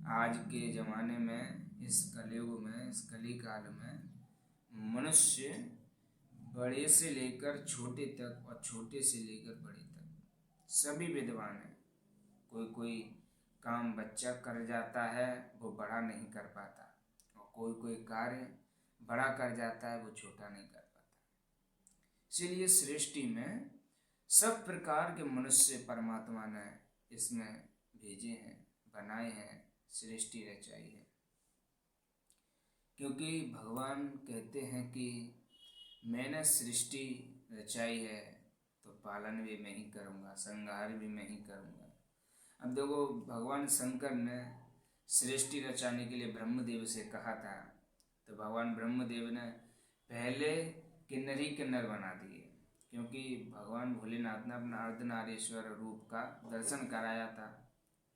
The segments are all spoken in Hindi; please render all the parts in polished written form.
आज के ज़माने में, इस कलयुग में, इस कली काल में मनुष्य बड़े से लेकर छोटे तक और छोटे से लेकर बड़े तक सभी विद्वान हैं। कोई कोई काम बच्चा कर जाता है वो बड़ा नहीं कर पाता, और कोई कोई कार्य बड़ा कर जाता है वो छोटा नहीं कर पाता। इसीलिए सृष्टि में सब प्रकार के मनुष्य परमात्मा ने इसमें भेजे हैं, बनाए हैं, सृष्टि रचाई है। क्योंकि भगवान कहते हैं कि मैंने सृष्टि रचाई है तो पालन भी मैं ही करूँगा, संहार भी मैं ही करूँगा। अब देखो, भगवान शंकर ने सृष्टि रचाने के लिए ब्रह्मदेव से कहा था, तो भगवान ब्रह्मदेव ने पहले किन्नर ही किन्नर बना दिए, क्योंकि भगवान भोलेनाथ ने अपना अर्धनारीश्वर रूप का दर्शन कराया था।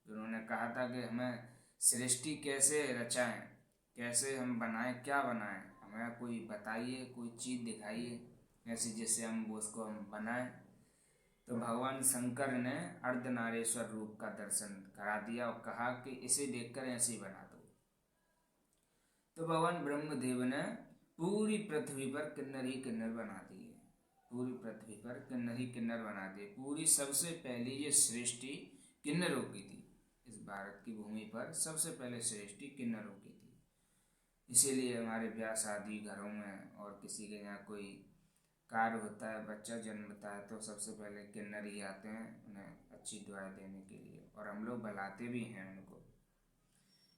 उन्होंने कहा था कि हमें सृष्टि कैसे रचाएं, कैसे हम बनाएं, क्या बनाएं, हमें कोई बताइए, कोई चीज़ दिखाइए ऐसी जिससे हम उसको बनाएं। तो भगवान शंकर ने अर्धनारीश्वर रूप का दर्शन करा दिया और कहा कि इसे देखकर ऐसे ही बना दो। तो भगवान ब्रह्मदेव ने पूरी पृथ्वी पर किन्नर ही किन्नर बना दिए, पूरी पृथ्वी पर किन्नर ही किन्नर बना दिए। पूरी सबसे पहली ये सृष्टि किन्नरों की थी। इस भारत की भूमि पर सबसे पहले सृष्टि किन्नरों की थी। इसीलिए हमारे ब्याह शादी घरों में और किसी के यहाँ कोई कार्य होता है, बच्चा जन्मता है, तो सबसे पहले किन्नर ही आते हैं उन्हें अच्छी दुआएं देने के लिए, और हम लोग बुलाते भी हैं उनको,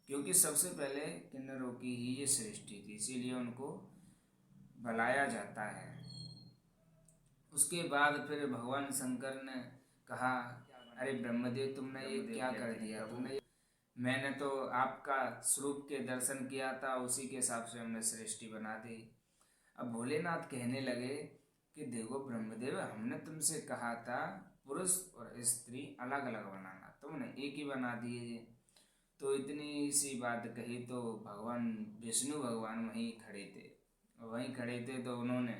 क्योंकि सबसे पहले किन्नरों की ही ये सृष्टि थी, इसीलिए उनको बुलाया जाता है। उसके बाद फिर भगवान शंकर ने कहा, अरे ब्रह्मदेव, तुमने ये क्या कर दिया, मैंने तो आपका स्वरूप के दर्शन किया था, उसी के हिसाब से हमने सृष्टि बना दी। अब भोलेनाथ कहने लगे कि देखो ब्रह्मदेव, हमने तुमसे कहा था पुरुष और स्त्री अलग अलग बनाना, तुमने एक ही बना दिए। तो इतनी सी बात कही तो भगवान विष्णु भगवान वहीं खड़े थे, तो उन्होंने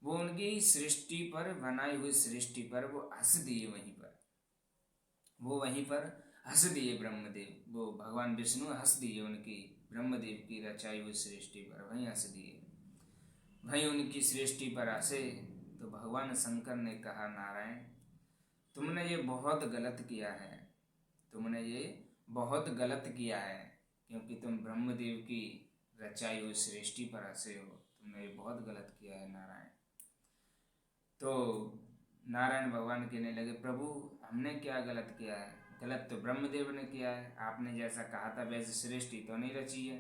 वो उनकी सृष्टि पर, बनाई हुई सृष्टि पर वो हंस दिए, वहीं पर हंस दिए ब्रह्मदेव, वो भगवान विष्णु हंस दिए उनकी ब्रह्मदेव की रचाई हुई सृष्टि पर, वहीं हंस दिए, वहीं उनकी सृष्टि पर हंसे। तो भगवान शंकर ने कहा, नारायण, तुमने ये बहुत गलत किया है, तुमने ये बहुत गलत किया है, क्योंकि तुम ब्रह्मदेव की रचाई हुई सृष्टि पर हंसे हो, तुमने ये बहुत गलत किया है नारायण। तो नारायण भगवान कहने लगे, प्रभु हमने क्या गलत किया है, गलत तो ब्रह्मदेव ने किया है, आपने जैसा कहा था वैसे सृष्टि तो नहीं रची है,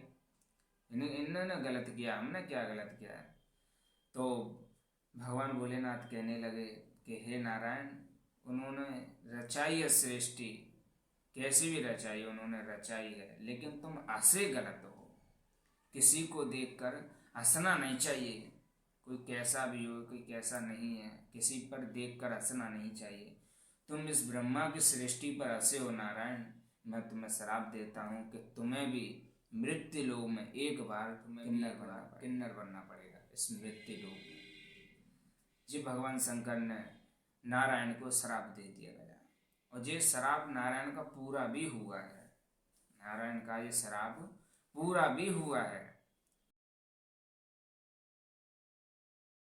इन्होंने गलत किया, हमने क्या गलत किया है। तो भगवान भोलेनाथ कहने लगे कि हे नारायण, उन्होंने रचाई है सृष्टि, कैसी भी रचाई उन्होंने रचाई है, लेकिन तुम हंसे गलत हो। किसी को देखकर हंसना नहीं चाहिए, कोई कैसा भी हो, कोई कैसा नहीं है, किसी पर देखकर हंसना नहीं चाहिए। तुम इस ब्रह्मा की सृष्टि पर हंसे हो नारायण, मैं तुम्हें श्राप देता हूँ कि तुम्हें भी मृत्यु लोक में एक बार तुम्हें किन्नर बनना पड़ेगा इस मृत्यु लोक में। जी भगवान शंकर ने नारायण को श्राप दे दिया गया, और ये श्राप नारायण का पूरा भी हुआ है, नारायण का ये श्राप पूरा भी हुआ है।